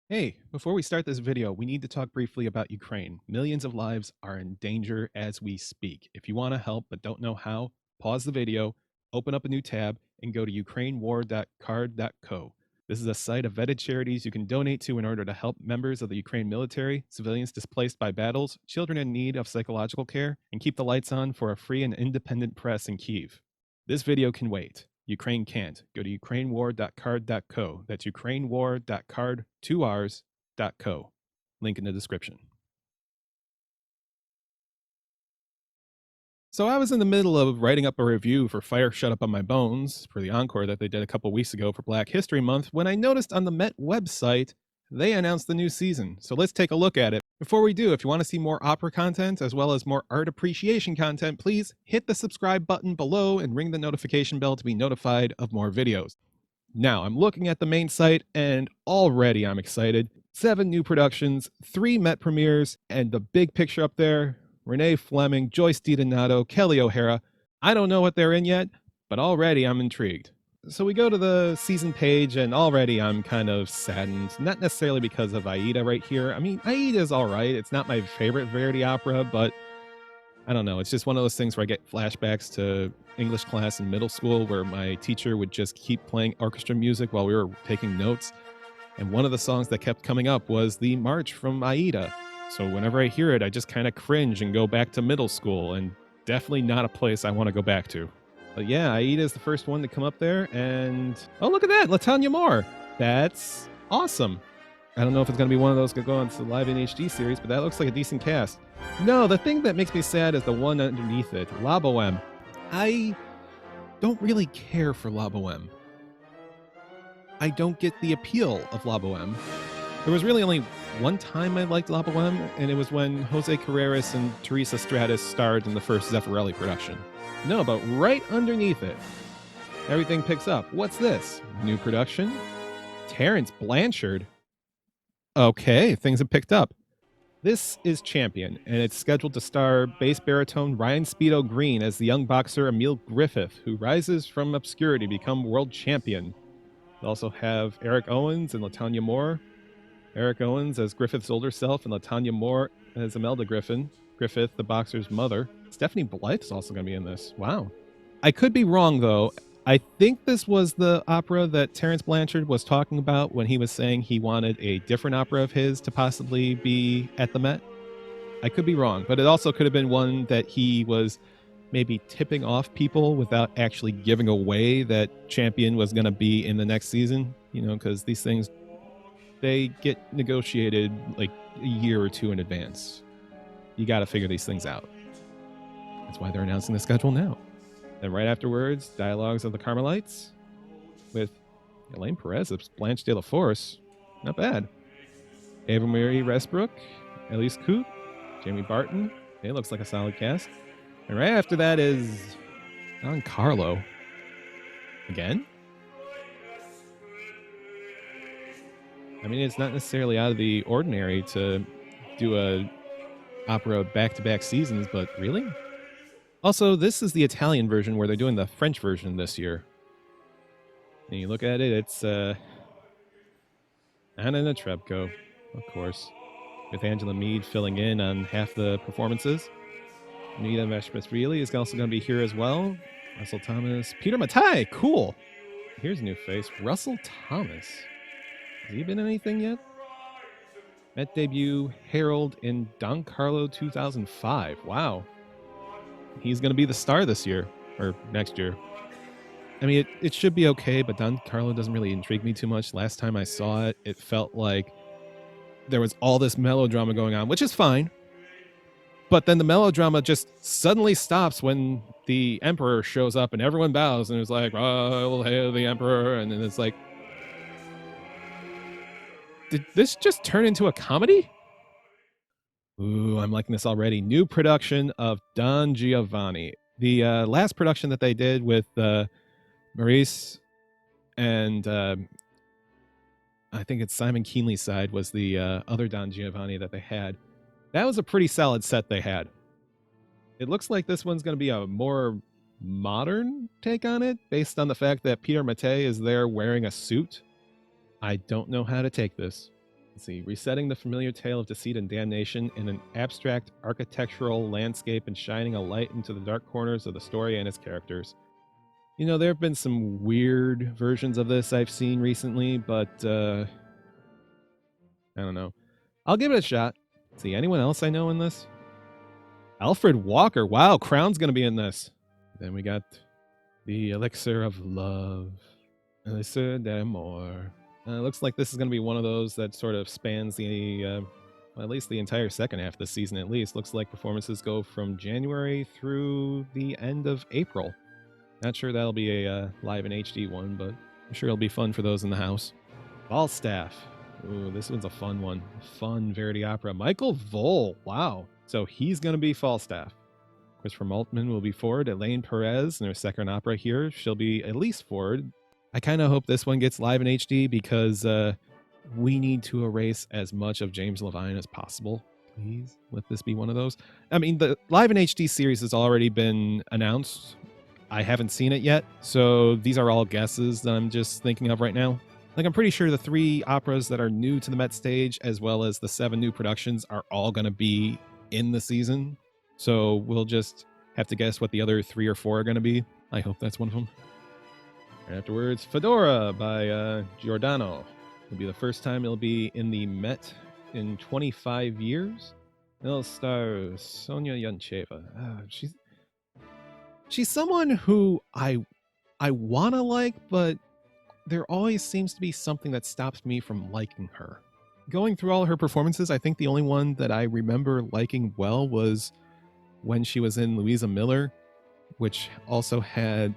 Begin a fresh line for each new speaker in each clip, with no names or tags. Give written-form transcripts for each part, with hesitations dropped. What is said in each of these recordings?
Hey, before we start this video, we need to talk briefly about Ukraine. Millions of lives are in danger as we speak. If you want to help but don't know how, pause the video, open up a new tab, and go to ukrainewar.card.co. This is a site of vetted charities you can donate to in order to help members of the Ukraine military, civilians displaced by battles, children in need of psychological care, and keep the lights on for a free and independent press in Kyiv. This video can wait. Ukraine can't. Go to ukrainewar.card.co. That's ukrainewar.card2rs.co. Link in the description. So I was in the middle of writing up a review for Fire Shut Up on My Bones for the encore that they did a couple weeks ago for Black History Month when I noticed on the Met website they announced the new season. So let's take a look at it. Before we do, if you want to see more opera content as well as more art appreciation content, please hit the subscribe button below and ring the notification bell to be notified of more videos. Now, I'm looking at the main site and already I'm excited. 7 new productions, 3 Met premieres, and the big picture up there, Renee Fleming, Joyce DiDonato, Kelly O'Hara. I don't know what they're in yet, but already I'm intrigued. So we go to the season page, and already I'm kind of saddened. Not necessarily because of Aida right here. I mean, Aida is all right. It's not my favorite Verdi opera, but I don't know. It's just one of those things where I get flashbacks to English class in middle school where my teacher would just keep playing orchestra music while we were taking notes. And one of the songs that kept coming up was the march from Aida. So whenever I hear it, I just kind of cringe and go back to middle school, and definitely not a place I want to go back to. But yeah, Aida is the first one to come up there, and oh, look at that, Latanya Moore. That's awesome. I don't know if it's going to be one of those that go on to the Live in HD series, but that looks like a decent cast. No, the thing that makes me sad is the one underneath it, La Boheme. I don't really care for La Boheme. I don't get the appeal of La Boheme. There was really only one time I liked La Boheme, and it was when Jose Carreras and Teresa Stratus starred in the first Zeffirelli production. No, but right underneath it, everything picks up. What's this? New production? Terrence Blanchard? Okay, things have picked up. This is Champion, and it's scheduled to star bass baritone Ryan Speedo Green as the young boxer Emil Griffith, who rises from obscurity to become world champion. We also have Eric Owens and Latanya Moore. Eric Owens as Griffith's older self, and Latanya Moore as Imelda Griffith, the boxer's mother. Stephanie Blythe's also going to be in this. Wow. I could be wrong, though. I think this was the opera that Terrence Blanchard was talking about when he was saying he wanted a different opera of his to possibly be at the Met. I could be wrong, but it also could have been one that he was maybe tipping off people without actually giving away that Champion was going to be in the next season, you know, because these things, they get negotiated like a year or two in advance. You got to figure these things out. That's why they're announcing the schedule now. Then right afterwards, Dialogues of the Carmelites with Elaine Perez as Blanche de la Force. Not bad. Ava Marie Resbrook, Elise Coop, Jamie Barton. It looks like a solid cast. And right after that is Don Carlo. Again? I mean, it's not necessarily out of the ordinary to do a opera back-to-back seasons, but really? Also, this is the Italian version where they're doing the French version this year. And you look at it, it's Anna Netrebko, of course, with Angela Meade filling in on half the performances. Nita Meshmasvili is also going to be here as well. Russell Thomas, Peter Mattei, cool. Here's a new face, Russell Thomas. Has he been in anything yet? Met debut, Harold in Don Carlo 2005. Wow. He's going to be the star this year, or next year. I mean, it should be okay, but Don Carlo doesn't really intrigue me too much. Last time I saw it, it felt like there was all this melodrama going on, which is fine. But then the melodrama just suddenly stops when the emperor shows up and everyone bows and it's like, "Oh, hail the emperor." And then it's like, did this just turn into a comedy? Ooh, I'm liking this already. New production of Don Giovanni. The last production that they did with Maurice and I think it's Simon Keenly's side was the other Don Giovanni that they had. That was a pretty solid set they had. It looks like this one's going to be a more modern take on it, based on the fact that Peter Mattei is there wearing a suit. I don't know how to take this. Let's see, resetting the familiar tale of deceit and damnation in an abstract architectural landscape and shining a light into the dark corners of the story and its characters. You know, there have been some weird versions of this I've seen recently, but I don't know. I'll give it a shot. Let's see, anyone else I know in this? Alfred Walker. Wow, Crown's going to be in this. Then we got the Elixir of Love. Elixir d'Amour. Looks like this is going to be one of those that sort of spans the, well, at least the entire second half of the season at least. Looks like performances go from January through the end of April. Not sure that'll be a live in HD one, but I'm sure it'll be fun for those in the house. Falstaff. Ooh, this one's a fun one. Fun Verdi opera. Michael Vole. Wow. So he's going to be Falstaff. Christopher Maltman will be Ford. Elaine Perez in her second opera here. She'll be Elise Ford. I kind of hope this one gets live in HD because we need to erase as much of James Levine as possible. Please let this be one of those. I mean, the live in HD series has already been announced. I haven't seen it yet, so these are all guesses that I'm just thinking of right now. Like, I'm pretty sure the 3 operas that are new to the Met stage, as well as the 7 new productions, are all going to be in the season. So we'll just have to guess what the other 3 or 4 are going to be. I hope that's one of them. And afterwards, Fedora by Giordano. It'll be the first time it'll be in the Met in 25 years. It'll star Sonia Yancheva. She's someone who I want to like, but there always seems to be something that stops me from liking her. Going through all her performances, I think the only one that I remember liking well was when she was in Louisa Miller, which also had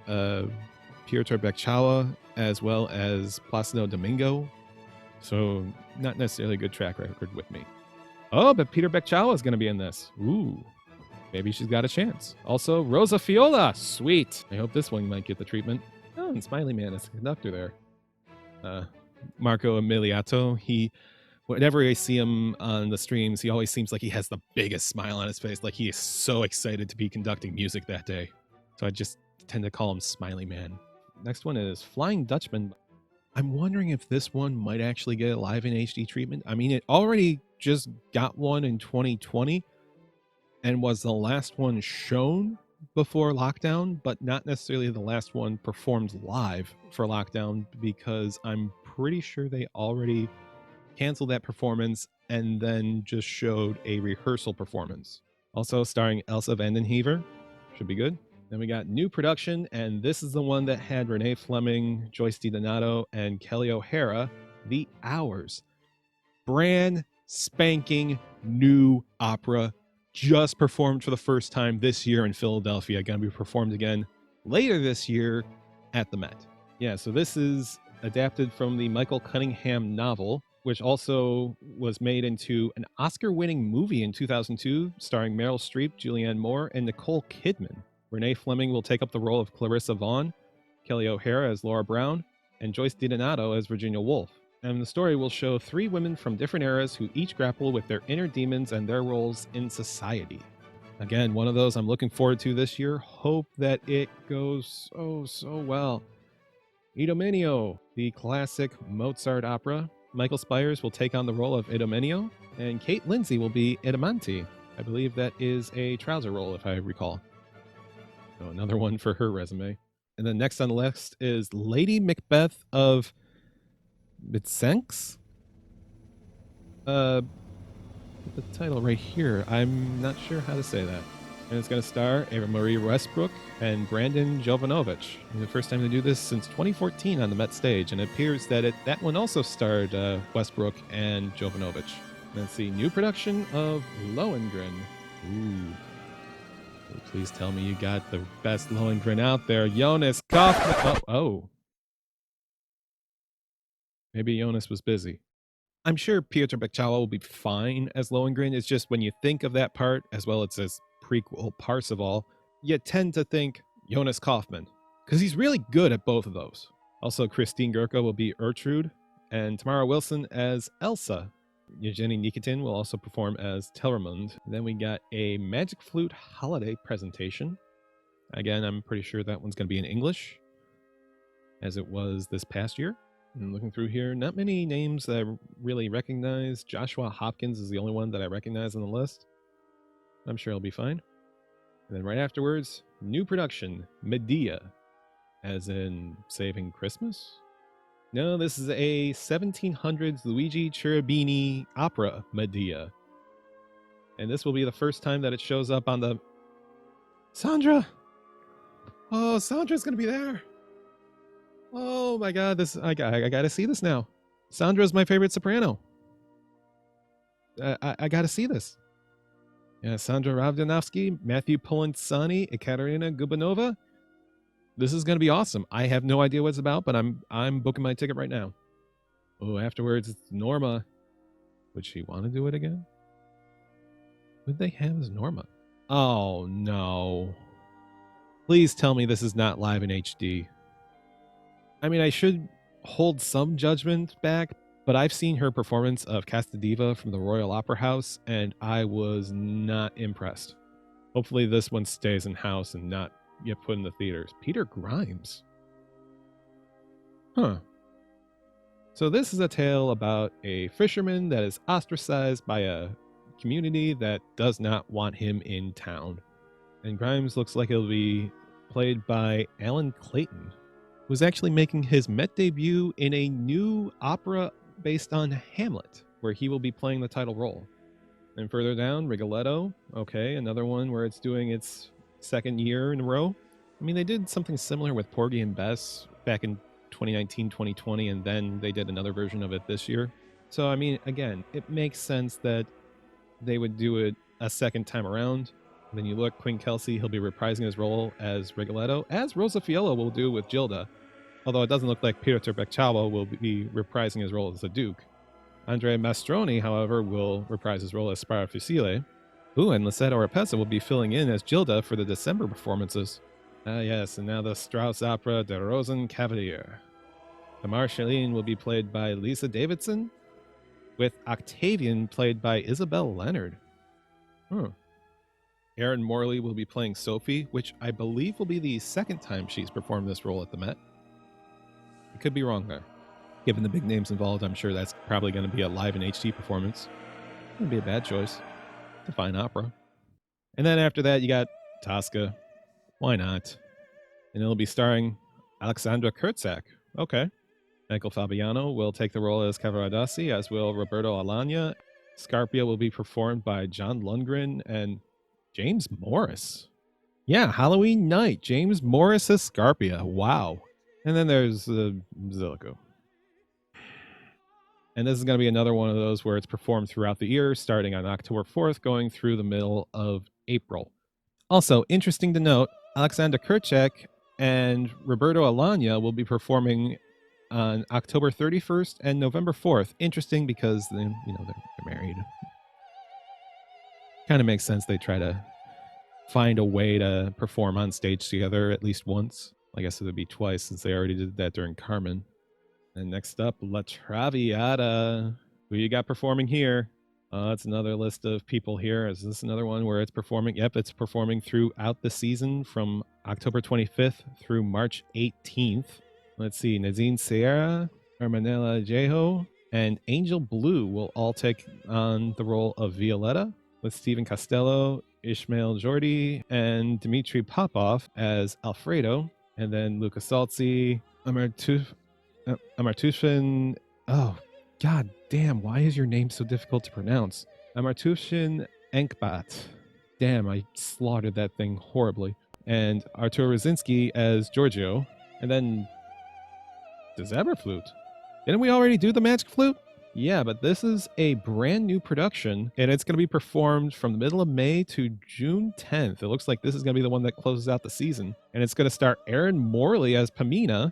Piotr Bekchawa as well as Placido Domingo. So not necessarily a good track record with me. Oh, but Peter Bekchawa is going to be in this. Ooh, maybe she's got a chance. Also, Rosa Fiola. Sweet. I hope this one might get the treatment. Oh, and Smiley Man is the conductor there. Marco Emiliato, whenever I see him on the streams, he always seems like he has the biggest smile on his face, like he is so excited to be conducting music that day. So I just tend to call him Smiley Man. Next one is Flying Dutchman. I'm wondering if this one might actually get a live in HD treatment. I mean, it already just got one in 2020 and was the last one shown before lockdown, but not necessarily the last one performed live for lockdown, because I'm pretty sure they already canceled that performance and then just showed a rehearsal performance. Also starring Elsa Vandenhever. Should be good. Then we got new production, and this is the one that had Renee Fleming, Joyce DiDonato, and Kelly O'Hara. The Hours. Brand spanking new opera, just performed for the first time this year in Philadelphia. Going to be performed again later this year at the Met. Yeah, so this is adapted from the Michael Cunningham novel, which also was made into an Oscar-winning movie in 2002, starring Meryl Streep, Julianne Moore, and Nicole Kidman. Renee Fleming will take up the role of Clarissa Vaughn, Kelly O'Hara as Laura Brown, and Joyce DiDonato as Virginia Woolf. And the story will show 3 women from different eras who each grapple with their inner demons and their roles in society. Again, one of those I'm looking forward to this year. Hope that it goes so well. Idomeneo, the classic Mozart opera. Michael Spires will take on the role of Idomeneo, and Kate Lindsay will be Idamanti. I believe that is a trouser role, if I recall. So another one for her resume. And then next on the list is Lady Macbeth of Midsenks. The title right here. I'm not sure how to say that. And it's going to star Ava Marie Westbrook and Brandon Jovanovich. The first time they do this since 2014 on the Met stage, and it appears that that one also starred Westbrook and Jovanovich. Let's see, new production of Lohengrin. Ooh. Please tell me you got the best Lohengrin out there. Jonas Kaufman. Oh. Maybe Jonas was busy. I'm sure Piotr Bekchawa will be fine as Lohengrin. It's just when you think of that part, as well as his prequel Parsifal, you tend to think Jonas Kaufman, because he's really good at both of those. Also, Christine Gurka will be Ertrude, and Tamara Wilson as Elsa. Evgeny Nikitin will also perform as Telramund. Then we got a Magic Flute holiday presentation. Again, I'm pretty sure that one's going to be in English, as it was this past year. And looking through here, not many names that I really recognize. Joshua Hopkins is the only one that I recognize on the list. I'm sure he'll be fine. And then right afterwards, new production, Medea, as in Saving Christmas? No, this is a 1700s Luigi Cherubini opera, Medea. And this will be the first time that it shows up on the... Sandra! Oh, Sandra's going to be there. Oh my god, this I got to see this now. Sandra's my favorite soprano. I got to see this. Yeah, Sandra Ravdanovsky, Matthew Polensani, Ekaterina Gubanova. This is going to be awesome. I have no idea what it's about, but I'm booking my ticket right now. Oh, afterwards it's Norma. Would she want to do it again? Who'd they have as Norma? Oh no. Please tell me this is not live in HD. I mean, I should hold some judgment back, but I've seen her performance of Casta Diva from the Royal Opera House, and I was not impressed. Hopefully this one stays in-house and not get put in the theaters. Peter Grimes. Huh. So this is a tale about a fisherman that is ostracized by a community that does not want him in town. And Grimes looks like he'll be played by Alan Clayton, who's actually making his Met debut in a new opera based on Hamlet, where he will be playing the title role. And further down, Rigoletto. Okay, another one where it's doing its second year in a row. I mean, they did something similar with Porgy and Bess back in 2019, 2020, and then they did another version of it this year. So, I mean, again, it makes sense that they would do it a second time around. Then you look, Quinn Kelsey, he'll be reprising his role as Rigoletto, as Rosa Fiello will do with Gilda. Although it doesn't look like Piotr Bekchalo will be reprising his role as the Duke. Andrea Mastroni, however, will reprise his role as Spara Fusile. Ooh, and Lisetta Oropesa will be filling in as Gilda for the December performances. Yes, and now the Strauss opera Der Rosenkavalier. The Marschallin will be played by Lisa Davidson, with Octavian played by Isabel Leonard. Erin Morley will be playing Sophie, which I believe will be the second time she's performed this role at the Met. I could be wrong there. Given the big names involved, I'm sure that's probably going to be a live in HD performance. Wouldn't be a bad choice. It's a fine opera. And then after that, you got Tosca. Why not? And it'll be starring Alexandra Kurtzak. Okay. Michael Fabiano will take the role as Cavaradossi, as will Roberto Alagna. Scarpia will be performed by John Lundgren and James Morris. Yeah, Halloween night. James Morris as Scarpia. Wow. And then there's Silico. And this is going to be another one of those where it's performed throughout the year, starting on October 4th, going through the middle of April. Also, interesting to note, Alexander Kurchak and Roberto Alagna will be performing on October 31st and November 4th. Interesting because they're married. Kind of makes sense they try to find a way to perform on stage together at least once. I guess it would be twice since they already did that during Carmen. And next up, La Traviata. Who you got performing here? It's another list of people here. Is this another one where it's performing? Yep, it's performing throughout the season from October 25th through March 18th. Let's see, Nadine Sierra, Hermanella Jeho, and Angel Blue will all take on the role of Violetta, with Stephen Costello, Ishmael Jordi, and Dmitry Popov as Alfredo, and then Luca Salzi, Amartushin. Oh, god damn, why is your name so difficult to pronounce? Amartushin Enkbat. Damn, I slaughtered that thing horribly. And Artur Rosinski as Giorgio. And then the Zabra Flute. Didn't we already do the Magic Flute? Yeah, but this is a brand new production, and it's going to be performed from the middle of May to June 10th. It looks like this is going to be the one that closes out the season. And it's going to star Erin Morley as Pamina,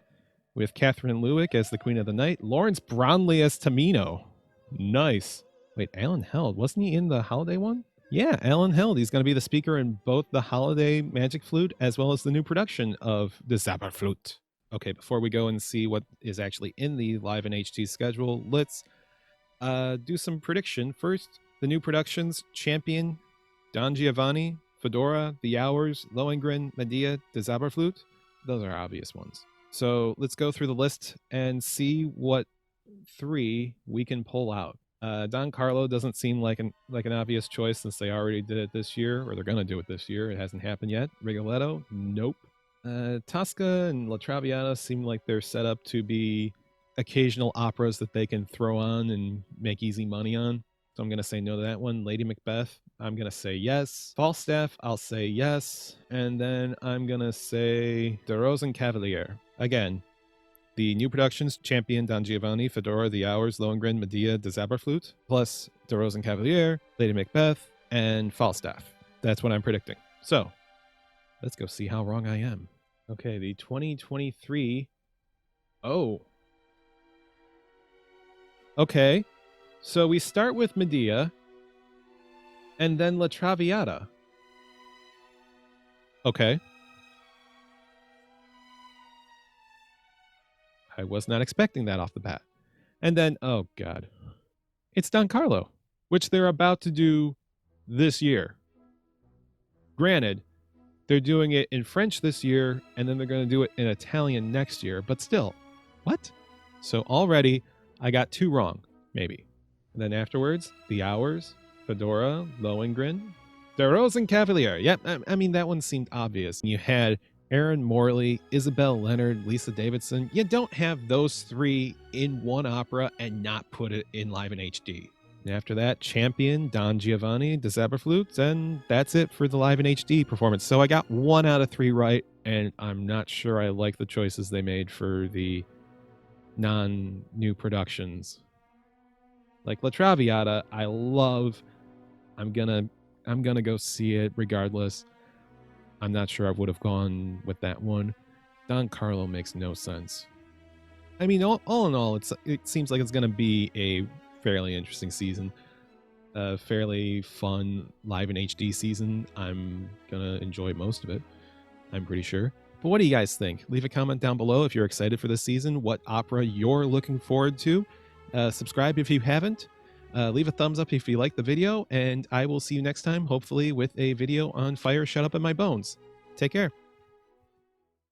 with Catherine Lewick as the Queen of the Night, Lawrence Brownlee as Tamino. Nice. Wait, Alan Held, wasn't he in the holiday one? Yeah, Alan Held. He's going to be the speaker in both the holiday Magic Flute as well as the new production of the Zabra Flute. Okay, before we go and see what is actually in the live in HD schedule, let's do some prediction. First, the new productions: Champion, Don Giovanni, Fedora, The Hours, Lohengrin, Medea, the Zabra Flute. Those are obvious ones. So let's go through the list and see what 3 we can pull out. Don Carlo doesn't seem like an obvious choice since they already did it this year, or they're gonna do it this year. It hasn't happened yet. Rigoletto, nope. Tosca and La Traviata seem like they're set up to be occasional operas that they can throw on and make easy money on. So I'm going to say no to that one. Lady Macbeth, I'm going to say yes. Falstaff, I'll say yes. And then I'm going to say De Rosenkavalier. Again, the new productions, Champion, Don Giovanni, Fedora, The Hours, Lohengrin, Medea, De Flute, plus De Rosenkavalier, Lady Macbeth, and Falstaff. That's what I'm predicting. So let's go see how wrong I am. Okay, the 2023. Oh. Okay. So we start with Medea and then La Traviata. Okay. I was not expecting that off the bat. And then, oh God, it's Don Carlo, which they're about to do this year. Granted, they're doing it in French this year, and then they're going to do it in Italian next year, but still, what? So already, I got 2 wrong, maybe. And then afterwards, The Hours, Fedora, Lohengrin, De Rosenkavalier. Yep, I mean, that one seemed obvious. You had Aaron Morley, Isabel Leonard, Lisa Davidson. You don't have those 3 in one opera and not put it in live in HD. And after that, Champion, Don Giovanni, De Flute, and that's it for the live in HD performance. So I got 1 out of 3 right, and I'm not sure I like the choices they made for the non-new productions. Like La Traviata, I love. I'm gonna go see it regardless. I'm not sure I would have gone with that one. Don Carlo makes no sense. I mean, all in all, it seems like it's gonna be a fairly interesting season, a fairly fun live in HD season. I'm gonna enjoy most of it, I'm pretty sure. But what do you guys think? Leave a comment down below if you're excited for this season, what opera you're looking forward to. Subscribe if you haven't. Leave a thumbs up if you like the video, and I will see you next time, hopefully with a video on Fire Shut Up in My Bones. Take care.